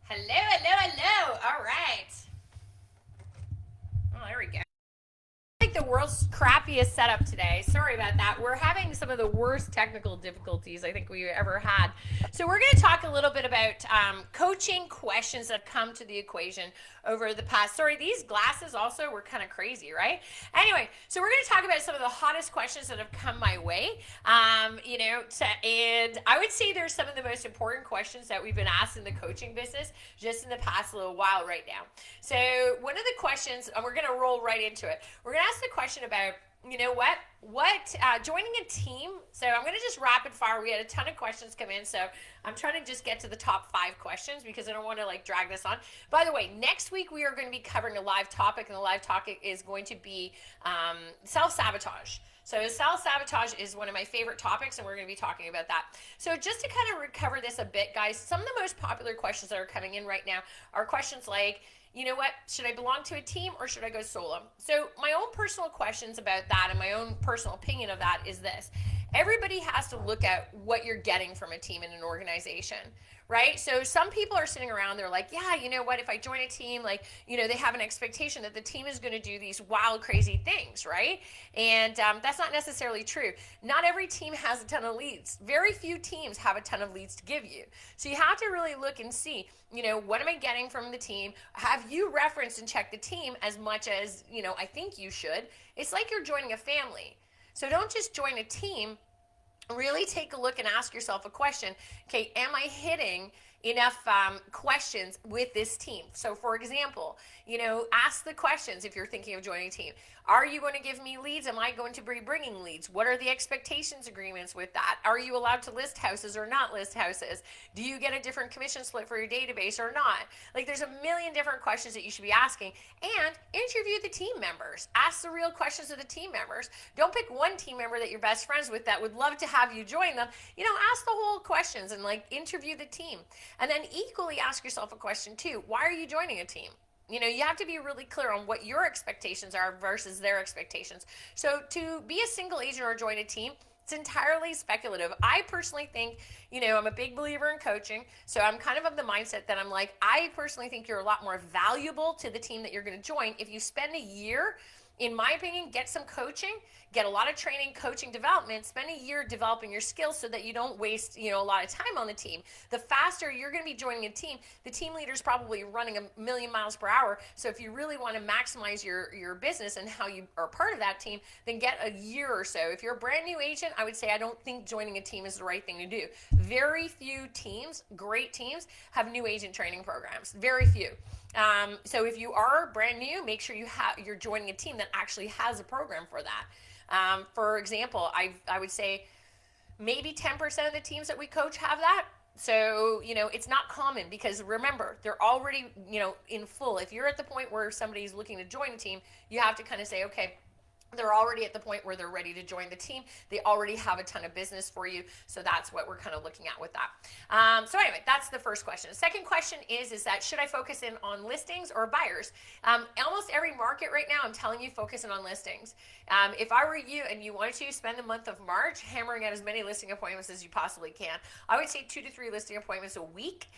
Hello, hello, hello. All right. Oh, there we go. Like the world's crappiest setup today. Sorry about that. We're having some of the worst technical difficulties I think we've ever had. So we're going to talk a little bit about coaching questions that come to the equation over the past. Sorry, these glasses also were kind of crazy, right? Anyway, so we're going to talk about some of the hottest questions that have come my way. And I would say there's some of the most important questions that we've been asked in the coaching business just in the past little while right now. So one of the questions, and we're going to roll right into it. We're going to ask the question about, joining a team. So I'm going to just rapid fire. We had a ton of questions come in, so I'm trying to just get to the top 5 questions because I don't want to drag this on. By the way, next week we are going to be covering a live topic, and the live topic is going to be self-sabotage. So self-sabotage is one of my favorite topics, and we're going to be talking about that. So just to kind of recover this a bit, guys, some of the most popular questions that are coming in right now are questions like, should I belong to a team or should I go solo? So my own personal questions about that and my own personal opinion of that is this. Everybody has to look at what you're getting from a team in an organization, right? So some people are sitting around, they're like, yeah, if I join a team, they have an expectation that the team is going to do these wild, crazy things, right? And that's not necessarily true. Not every team has a ton of leads. Very few teams have a ton of leads to give you. So you have to really look and see, what am I getting from the team? Have you referenced and checked the team as much as, I think you should? It's like you're joining a family. So don't just join a team. Really take a look and ask yourself a question. Okay, am I hitting enough questions with this team? So for example, ask the questions if you're thinking of joining a team. Are you going to give me leads? Am I going to be bringing leads? What are the expectations agreements with that? Are you allowed to list houses or not list houses? Do you get a different commission split for your database or not? There's a million different questions that you should be asking, and interview the team members. Ask the real questions of the team members. Don't pick one team member that you're best friends with that would love to have you join them. Ask the whole questions and interview the team. And then equally ask yourself a question too. Why are you joining a team? You have to be really clear on what your expectations are versus their expectations. So to be a single agent or join a team, it's entirely speculative. I personally think, I'm a big believer in coaching. So I'm kind of the mindset that I personally think you're a lot more valuable to the team that you're going to join if you spend a year, in my opinion, get some coaching, get a lot of training, coaching, development, spend a year developing your skills so that you don't waste, a lot of time on the team. The faster you're going to be joining a team, the team leader's probably running a million miles per hour. So if you really want to maximize your business and how you are part of that team, then get a year or so. If you're a brand new agent, I would say I don't think joining a team is the right thing to do. Very few teams, great teams, have new agent training programs. Very few. So if you are brand new, make sure you're joining a team that actually has a program for that. For example, I would say maybe 10% of the teams that we coach have that. So, it's not common because remember, they're already, in full. If you're at the point where somebody's looking to join a team, you have to kind of say, okay, they're already at the point where they're ready to join the team. They already have a ton of business for you. So that's what we're kind of looking at with that. So anyway, that's the first question. The second question is that should I focus in on listings or buyers? Almost every market right now, I'm telling you, focus in on listings. If I were you and you wanted to spend the month of March hammering out as many listing appointments as you possibly can, I would say 2 to 3 listing appointments a week.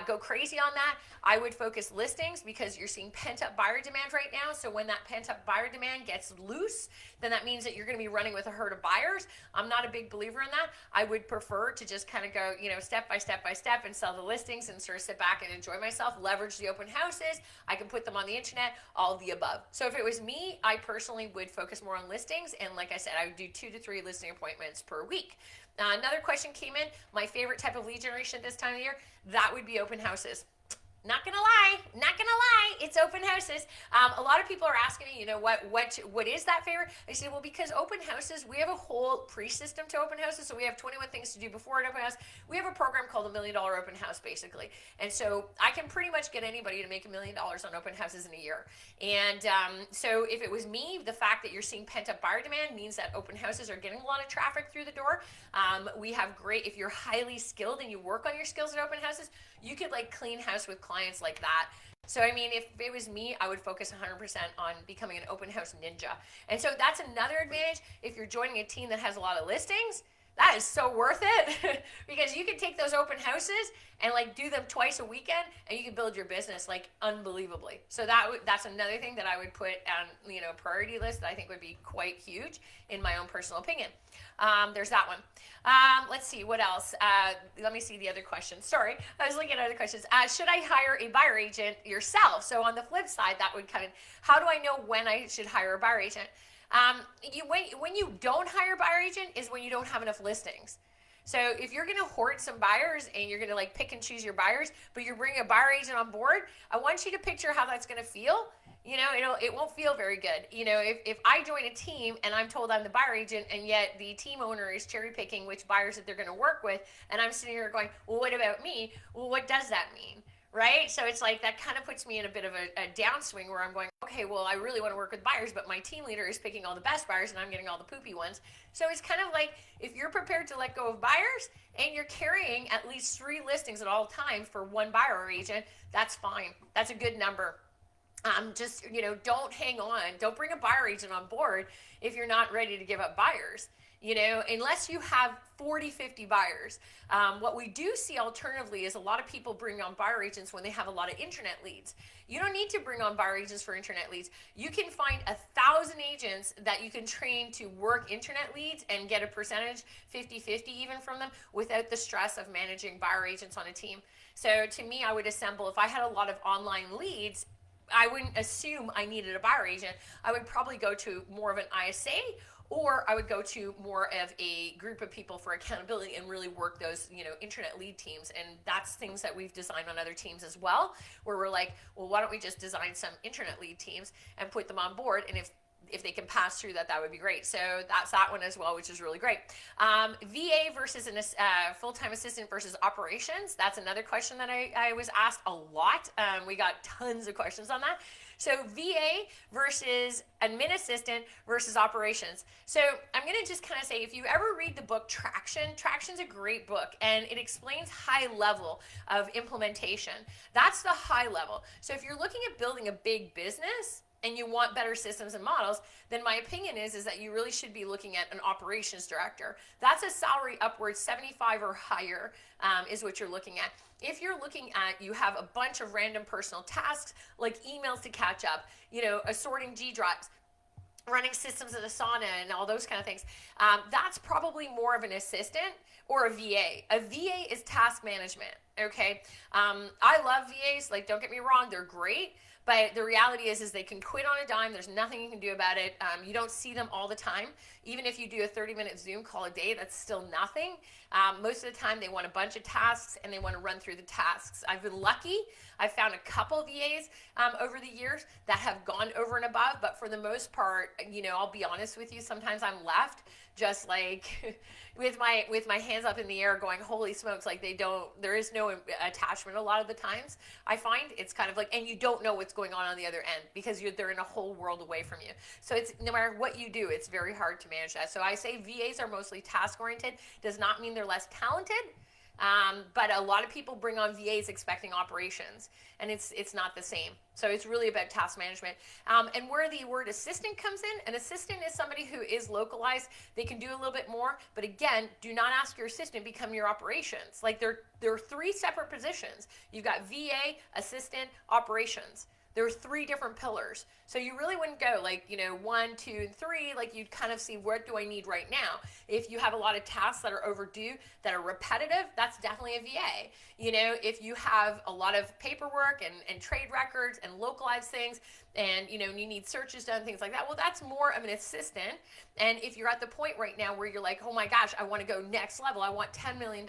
Go crazy on that. I would focus listings because you're seeing pent-up buyer demand right now. So when that pent-up buyer demand gets loose, then that means that you're going to be running with a herd of buyers. I'm not a big believer in that. I would prefer to just kind of go, step by step by step and sell the listings and sort of sit back and enjoy myself, leverage the open houses. I can put them on the internet, all of the above. So if it was me, I personally would focus more on listings. And like I said, I would do 2 to 3 listing appointments per week. Another question came in. My favorite type of lead generation this time of year, that would be open houses. Not gonna lie, it's open houses. A lot of people are asking me, what is that favorite? I say, well, because open houses, we have a whole pre-system to open houses. So we have 21 things to do before an open house. We have a program called $1 Million Open House, basically. And so I can pretty much get anybody to make $1 million on open houses in a year. And so if it was me, the fact that you're seeing pent-up buyer demand means that open houses are getting a lot of traffic through the door. We have great, if you're highly skilled and you work on your skills at open houses, you could clean house with clients like that. So, I mean, if it was me, I would focus 100% on becoming an open house ninja. And so that's another advantage. If you're joining a team that has a lot of listings, That is so worth it because you can take those open houses and like do them twice a weekend and you can build your business like unbelievably. So that's another thing that I would put on, you know, priority list that I think would be quite huge in my own personal opinion. There's that one. Let's see what else. Let me see the other questions. Sorry, I was looking at other questions. Should I hire a buyer agent yourself? So on the flip side, that would come in. How do I know when I should hire a buyer agent? When you don't hire a buyer agent is when you don't have enough listings. So if you're going to hoard some buyers and you're going to like pick and choose your buyers, but you're bringing a buyer agent on board, I want you to picture how that's going to feel. You know, it won't feel very good. You know, if I join a team and I'm told I'm the buyer agent and yet the team owner is cherry picking which buyers that they're going to work with, and I'm sitting here going, well, what about me? Well, what does that mean? Right? So it's like that kind of puts me in a bit of a downswing where I'm going, okay, well, I really want to work with buyers, but my team leader is picking all the best buyers and I'm getting all the poopy ones. So it's kind of like if you're prepared to let go of buyers and you're carrying at least 3 listings at all times for one buyer or agent, that's fine. That's a good number. Just, you know, don't hang on. Don't bring a buyer agent on board if you're not ready to give up buyers. You know, unless you have 40, 50 buyers. What we do see alternatively is a lot of people bring on buyer agents when they have a lot of internet leads. You don't need to bring on buyer agents for internet leads. You can find 1,000 agents that you can train to work internet leads and get a percentage, 50-50 even from them, without the stress of managing buyer agents on a team. So to me, I would assemble, if I had a lot of online leads, I wouldn't assume I needed a buyer agent. I would probably go to more of an ISA, or I would go to more of a group of people for accountability and really work those, you know, internet lead teams. And that's things that we've designed on other teams as well, where we're like, well, why don't we just design some internet lead teams and put them on board? And if they can pass through that would be great. So that's that one as well, which is really great. VA versus a full-time assistant versus operations. That's another question that I was asked a lot. We got tons of questions on that. So VA versus admin assistant versus operations. So I'm going to just kind of say, if you ever read the book Traction's a great book, and it explains high level of implementation. That's the high level. So if you're looking at building a big business, and you want better systems and models, then my opinion is that you really should be looking at an operations director. That's a salary upwards 75 or higher is what you're looking at. If you're looking at, you have a bunch of random personal tasks like emails to catch up, you know, assorting G drives, running systems at Asana and all those kind of things, that's probably more of an assistant or a VA. A VA is task management, okay? I love VAs, like don't get me wrong, they're great. But the reality is they can quit on a dime. There's nothing you can do about it. You don't see them all the time. Even if you do a 30-minute Zoom call a day, that's still nothing. Most of the time, they want a bunch of tasks, and they want to run through the tasks. I've been lucky. I've found a couple VAs over the years that have gone over and above. But for the most part, you know, I'll be honest with you, sometimes I'm left just like with my hands up in the air going, holy smokes, like there is no attachment a lot of the times. I find it's kind of like, and you don't know what's going on the other end because they're in a whole world away from you. So it's no matter what you do, it's very hard to manage that. So I say VAs are mostly task oriented. Does not mean they're less talented. But a lot of people bring on VAs expecting operations, and it's not the same. So it's really about task management. And where the word assistant comes in, an assistant is somebody who is localized. They can do a little bit more, but again, do not ask your assistant to become your operations. Like there are 3 separate positions. You've got VA, assistant, operations. There are 3 different pillars. So you really wouldn't go like, you know, 1, 2, and 3, like you'd kind of see what do I need right now. If you have a lot of tasks that are overdue, that are repetitive, that's definitely a VA. You know, if you have a lot of paperwork and trade records and localized things and, you know, you need searches done, things like that, well, that's more of an assistant. And if you're at the point right now where you're like, oh my gosh, I want to go next level, I want $10 million,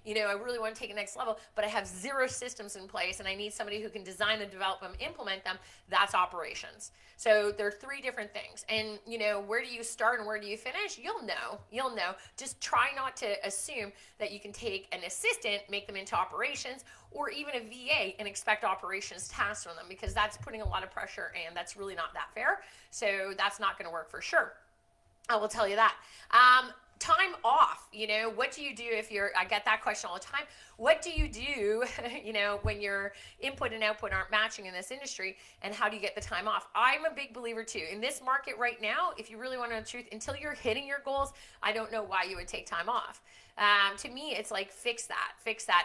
you know, I really want to take it next level, but I have 0 systems in place and I need somebody who can design them, develop them, implement them, that's operations. So there are 3 different things. And, you know, where do you start and where do you finish? You'll know. Just try not to assume that you can take an assistant, make them into operations, or even a VA and expect operations tasks from them, because that's putting a lot of pressure and that's really not that fair. So that's not going to work for sure. I will tell you that. time off, what do you do if I get that question all the time. What do you do, when your input and output aren't matching in this industry, and how do you get the time off? I'm a big believer too. In this market right now, if you really want to know the truth, until you're hitting your goals, I don't know why you would take time off. To me, it's like fix that,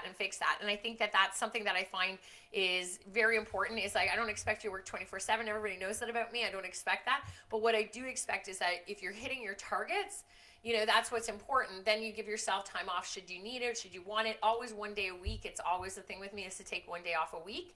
and fix that. And I think that that's something that I find is very important. Is like, I don't expect you to work 24/7. Everybody knows that about me. I don't expect that. But what I do expect is that if you're hitting your targets, that's what's important. Then you give yourself time off should you need it, should you want it. Always 1 day a week. It's always the thing with me is to take 1 day off a week.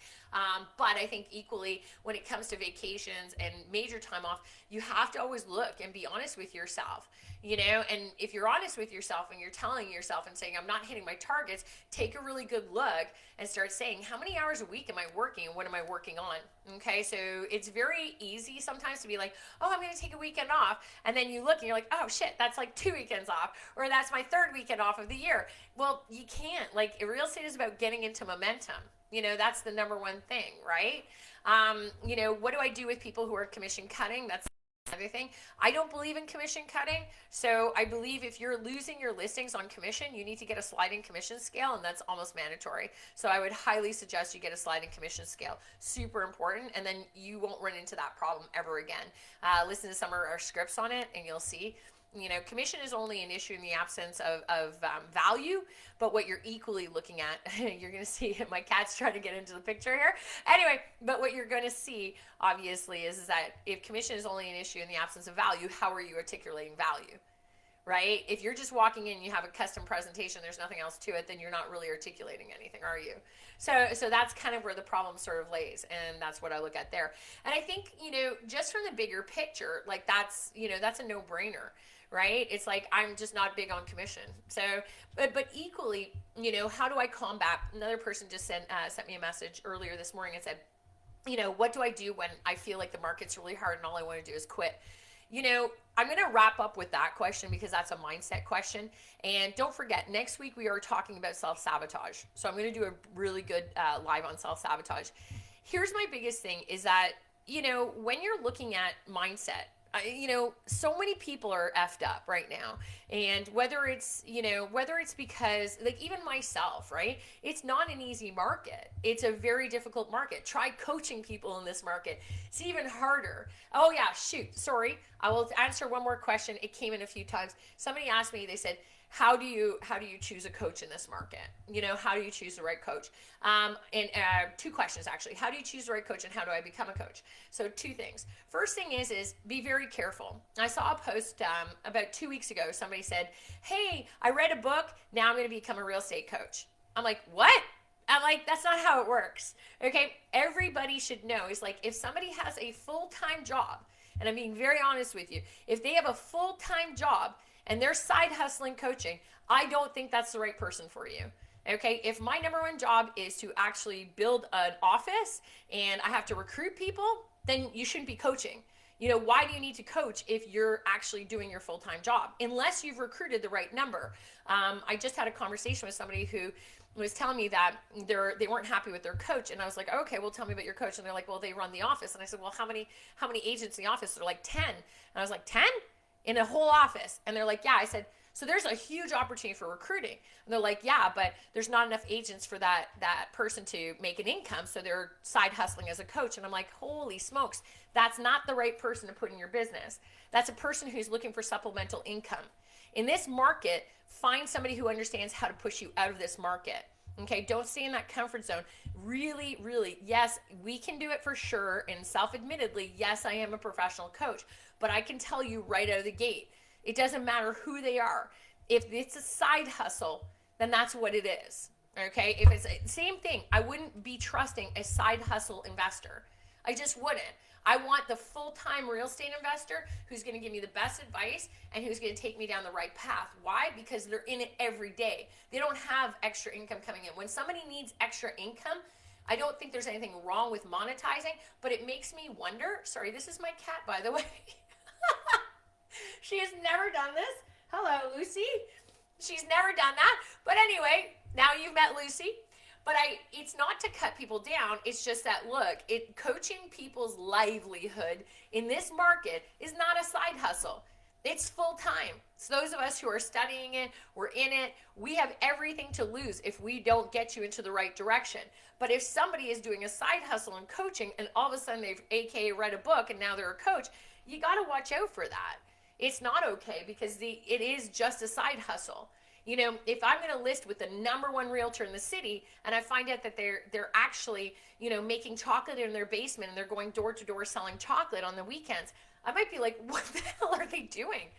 But I think equally when it comes to vacations and major time off, you have to always look and be honest with yourself. And if you're honest with yourself and you're telling yourself and saying, I'm not hitting my targets, take a really good look and start saying, how many hours a week am I working and what am I working on? Okay, so it's very easy sometimes to be like, oh, I'm going to take a weekend off. And then you look and you're like, oh shit, that's like 2 weekends off, or that's my 3rd weekend off of the year. Well, you can't. Like, real estate is about getting into momentum. That's the number one thing, right? What do I do with people who are commission cutting? That's another thing. I don't believe in commission cutting. So I believe if you're losing your listings on commission, you need to get a sliding commission scale, and that's almost mandatory. So I would highly suggest you get a sliding commission scale. Super important, and then you won't run into that problem ever again. Listen to some of our scripts on it, and you'll see. Commission is only an issue in the absence of value, but what you're equally looking at, you're going to see, my cat's trying to get into the picture here. Anyway, but what you're going to see, obviously, is that if commission is only an issue in the absence of value, how are you articulating value? Right? If you're just walking in, you have a custom presentation, there's nothing else to it, then you're not really articulating anything, are you? So that's kind of where the problem sort of lays, and that's what I look at there. And I think, just from the bigger picture, like that's a no-brainer. Right? It's like, I'm just not big on commission. So, but equally, how do I combat? Another person just sent me a message earlier this morning and said, what do I do when I feel like the market's really hard and all I want to do is quit? I'm going to wrap up with that question because that's a mindset question. And don't forget, next week we are talking about self-sabotage. So I'm going to do a really good live on self-sabotage. Here's my biggest thing is that, when you're looking at mindset, so many people are effed up right now. And whether it's because, like, even myself, right? It's not an easy market. It's a very difficult market. Try coaching people in this market. It's even harder. Oh yeah, shoot. Sorry. I will answer one more question. It came in a few times. Somebody asked me, they said, how do you choose a coach in this market? How do you choose the right coach? And 2 questions actually. How do you choose the right coach, and how do I become a coach? So 2 things. First thing is be very careful. I saw a post about 2 weeks ago. Somebody said, hey, I read a book. Now I'm going to become a real estate coach. I'm like, what? I'm like, that's not how it works. Okay. Everybody should know is like, if somebody has a full-time job, and I'm being very honest with you, if they have a full-time job and they're side hustling coaching, I don't think that's the right person for you. Okay, if my number one job is to actually build an office and I have to recruit people, then you shouldn't be coaching. Why do you need to coach if you're actually doing your full-time job? Unless you've recruited the right number. I just had a conversation with somebody who was telling me that they weren't happy with their coach, and I was like, okay, well, tell me about your coach. And they're like, well, they run the office. And I said, well, how many agents in the office? They're like 10. And I was like, 10? In a whole office? And they're like, yeah. I said, so there's a huge opportunity for recruiting. And they're like, yeah, but there's not enough agents for that person to make an income, so they're side hustling as a coach. And I'm like, holy smokes, that's not the right person to put in your business. That's a person who's looking for supplemental income. In this market, find somebody who understands how to push you out of this market. Okay, don't stay in that comfort zone. Really, really, yes, we can do it for sure. And self-admittedly, yes, I am a professional coach. But I can tell you right out of the gate, it doesn't matter who they are. If it's a side hustle, then that's what it is. Okay, if it's the same thing, I wouldn't be trusting a side hustle investor. I just wouldn't. I want the full-time real estate investor who's going to give me the best advice and who's going to take me down the right path. Why? Because they're in it every day. They don't have extra income coming in. When somebody needs extra income, I don't think there's anything wrong with monetizing, but it makes me wonder. Sorry, this is my cat, by the way. She has never done this. Hello, Lucy. She's never done that. But anyway, now you've met Lucy. But it's not to cut people down. It's just that, look, coaching people's livelihood in this market is not a side hustle. It's full time. So those of us who are studying it, we're in it, we have everything to lose if we don't get you into the right direction. But if somebody is doing a side hustle and coaching and all of a sudden they've AKA read a book and now they're a coach, you got to watch out for that. It's not okay because it is just a side hustle. You know, if I'm going to list with the number one realtor in the city and I find out that they're actually, you know, making chocolate in their basement and they're going door to door selling chocolate on the weekends, I might be like, what the hell are they doing?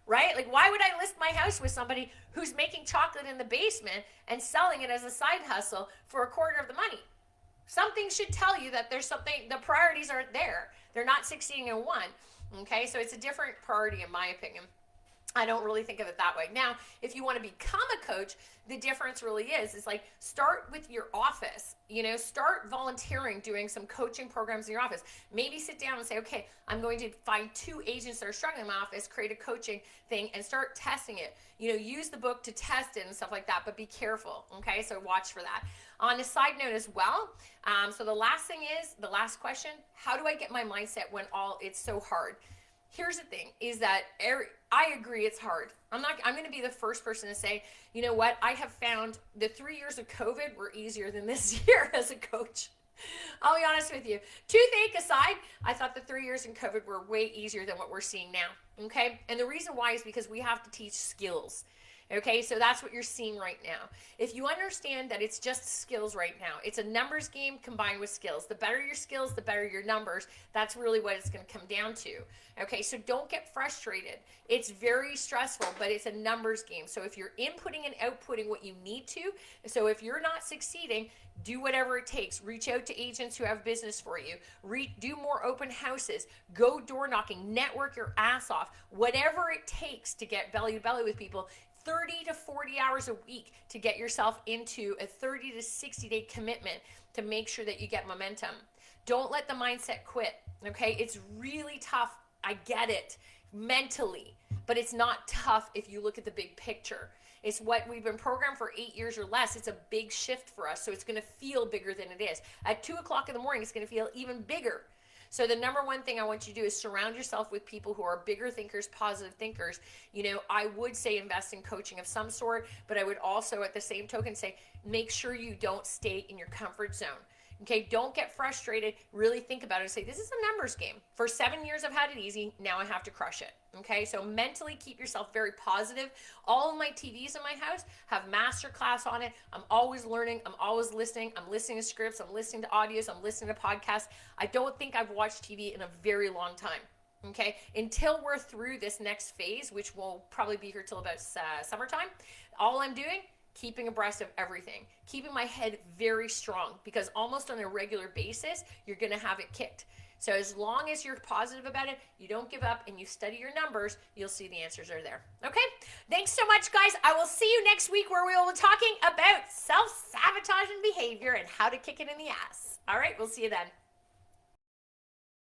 Right? Like, why would I list my house with somebody who's making chocolate in the basement and selling it as a side hustle for a quarter of the money? Something should tell you that there's something, the priorities aren't there. They're not succeeding in one. Okay, so it's a different priority in my opinion. I don't really think of it that way. Now, if you want to become a coach, the difference really is like start with your office, you know, start volunteering, doing some coaching programs in your office. Maybe sit down and say, okay, I'm going to find 2 agents that are struggling in my office, create a coaching thing and start testing it. You know, use the book to test it and stuff like that, but be careful. Okay, so watch for that. On a side note as well, so the last question, how do I get my mindset when it's so hard? Here's the thing is that I agree it's hard. I'm going to be the first person to say, you know what? I have found the 3 years of COVID were easier than this year as a coach. I'll be honest with you. Toothache aside, I thought the 3 years in COVID were way easier than what we're seeing now. Okay. And the reason why is because we have to teach skills. Okay, so that's what you're seeing right now. If you understand that it's just skills right now, it's a numbers game combined with skills. The better your skills, the better your numbers. That's really what it's going to come down to. Okay, so don't get frustrated. It's very stressful, but it's a numbers game. So if you're inputting and outputting what you need to, so if you're not succeeding, do whatever it takes. Reach out to agents who have business for you. Do more open houses. Go door knocking. Network your ass off. Whatever it takes to get belly to belly with people. 30 to 40 hours a week to get yourself into a 30 to 60 day commitment to make sure that you get momentum. Don't let the mindset quit, okay? It's really tough. I get it mentally, but it's not tough if you look at the big picture. It's what we've been programmed for 8 years or less. It's a big shift for us, so it's going to feel bigger than it is. At 2 o'clock in the morning, it's going to feel even bigger. So the number one thing I want you to do is surround yourself with people who are bigger thinkers, positive thinkers. You know, I would say invest in coaching of some sort, but I would also at the same token say, make sure you don't stay in your comfort zone. Okay, don't get frustrated. Really think about it and say, this is a numbers game. For 7 years, I've had it easy. Now I have to crush it. Okay, so mentally keep yourself very positive. All of my TVs in my house have masterclass on it. I'm always learning. I'm always listening. I'm listening to scripts. I'm listening to audios. I'm listening to podcasts. I don't think I've watched TV in a very long time. Okay, until we're through this next phase, which will probably be here till about summertime, all I'm doing keeping abreast of everything, keeping my head very strong because almost on a regular basis, you're going to have it kicked. So as long as you're positive about it, you don't give up and you study your numbers, you'll see the answers are there. Okay? Thanks so much, guys. I will see you next week where we will be talking about self-sabotaging behavior and how to kick it in the ass. All right, we'll see you then.